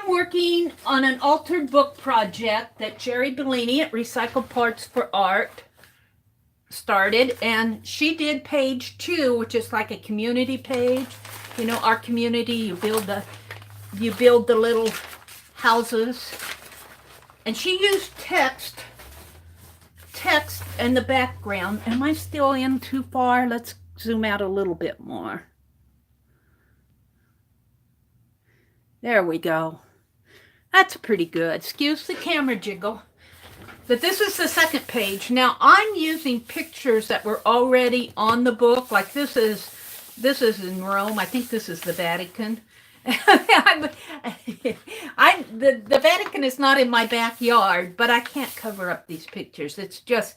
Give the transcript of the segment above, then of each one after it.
working on an altered book project that Jerry Bellini at Recycled Parts for Art started, and she did page 2, which is like a community page. You know, our community, you build the little houses, and she used text in the background. Am I still in too far? Let's zoom out a little bit more. There we go. That's pretty good. Excuse the camera jiggle. But this is the second page. Now I'm using pictures that were already on the book. Like this is in Rome. I think this is the Vatican. The Vatican is not in my backyard, but I can't cover up these pictures. It's just,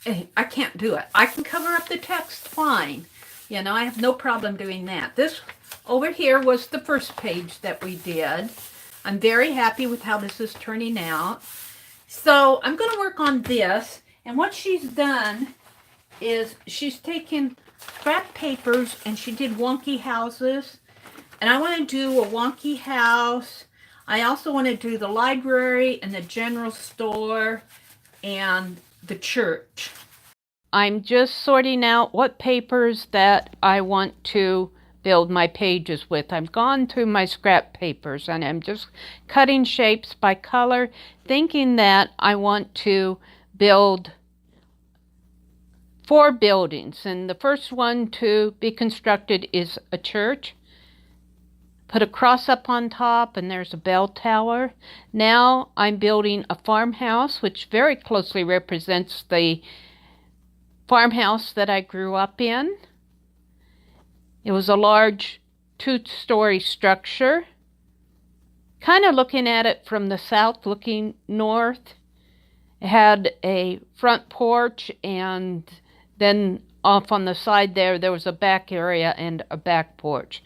I can't do it. I can cover up the text fine. You know, I have no problem doing that. This over here was the first page that we did. I'm very happy with how this is turning out. So I'm going to work on this. And what she's done is she's taken scrap papers and she did wonky houses. And I want to do a wonky house. I also want to do the library and the general store and the church. I'm just sorting out what papers that I want to build my pages with. I've gone through my scrap papers and I'm just cutting shapes by color, thinking that I want to build 4 buildings. And the first one to be constructed is a church. Put a cross up on top and there's a bell tower. Now I'm building a farmhouse, which very closely represents the farmhouse that I grew up in. It was a large 2-story structure. Kind of looking at it from the south, looking north. It had a front porch, and then off on the side there was a back area and a back porch.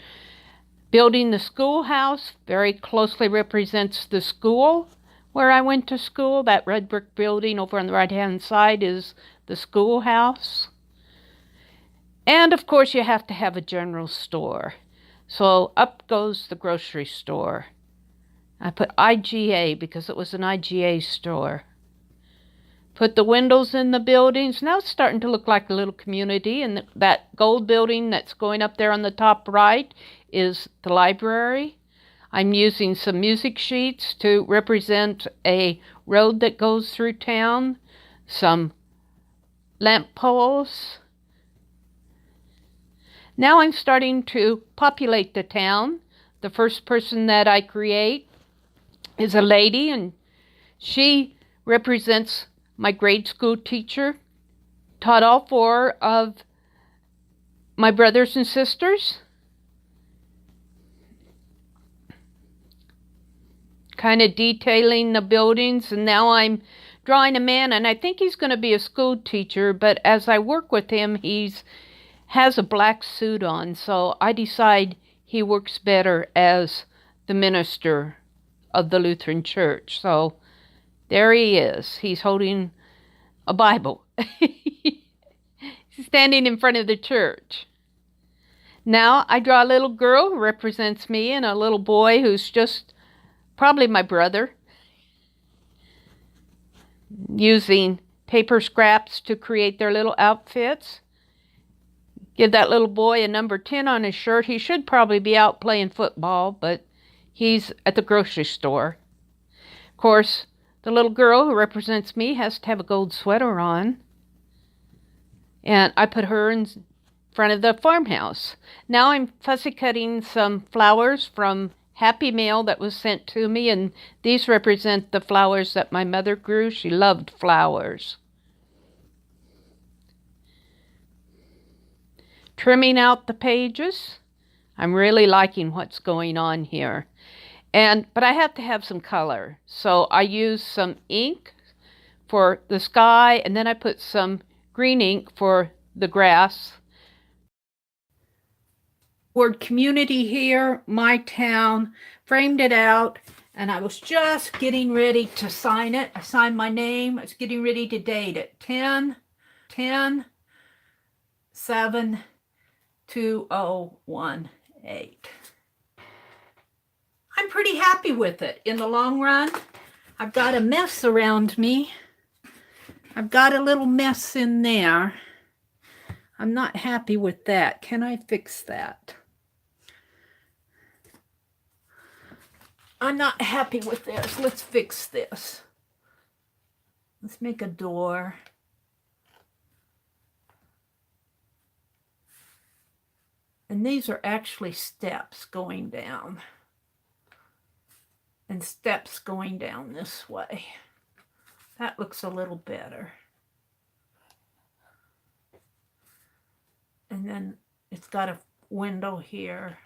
Building the schoolhouse very closely represents the school where I went to school. That red brick building over on the right-hand side is the schoolhouse. And of course you have to have a general store. So up goes the grocery store. I put IGA because it was an IGA store. Put the windows in the buildings. Now it's starting to look like a little community. And that gold building that's going up there on the top right is the library. I'm using some music sheets to represent a road that goes through town. Some lamp poles. Now I'm starting to populate the town. The first person that I create is a lady, and she represents my grade school teacher. Taught all 4 of my brothers and sisters. Kind of detailing the buildings, and now I'm drawing a man, and I think he's going to be a school teacher, but as I work with him, has a black suit on, so I decide he works better as the minister of the Lutheran Church. So there he is. He's holding a Bible. He's standing in front of the church. Now I draw a little girl who represents me and a little boy who's just probably my brother, using paper scraps to create their little outfits. Give that little boy a number 10 on his shirt. He should probably be out playing football, but he's at the grocery store. Of course, the little girl who represents me has to have a gold sweater on. And I put her in front of the farmhouse. Now I'm fussy cutting some flowers from Happy Mail that was sent to me, and these represent the flowers that my mother grew. She loved flowers. Trimming out the pages. I'm really liking what's going on here. But I have to have some color. So I use some ink for the sky, and then I put some green ink for the grass. Word community here, my town, framed it out, and I was just getting ready to sign it. I signed my name. I was getting ready to date it. 10/7/2018. I'm pretty happy with it in the long run. I've got a mess around me. I've got a little mess in there. I'm not happy with that. Can I fix that? I'm not happy with this. Let's fix this. Let's make a door. And these are actually steps going down. And steps going down this way. That looks a little better. And then it's got a window here.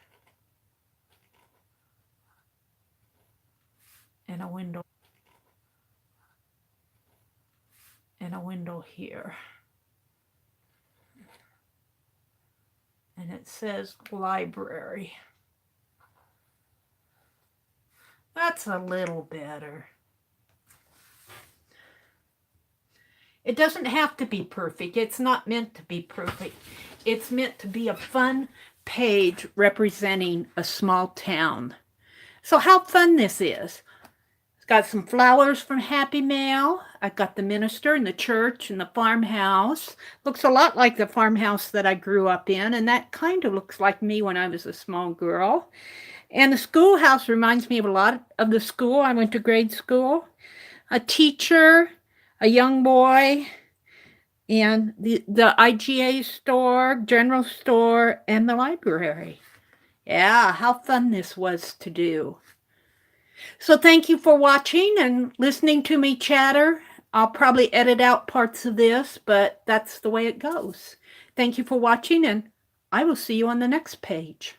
And a window. And a window here. And it says library. That's a little better. It doesn't have to be perfect. It's not meant to be perfect. It's meant to be a fun page representing a small town. So how fun this is. It's got some flowers from Happy Mail. I've got the minister and the church and the farmhouse. Looks a lot like the farmhouse that I grew up in, and that kind of looks like me when I was a small girl. And the schoolhouse reminds me of a lot of the school. I went to grade school. A teacher, a young boy, and the IGA store, general store, and the library. Yeah, how fun this was to do. So thank you for watching and listening to me chatter. I'll probably edit out parts of this, but that's the way it goes. Thank you for watching, and I will see you on the next page.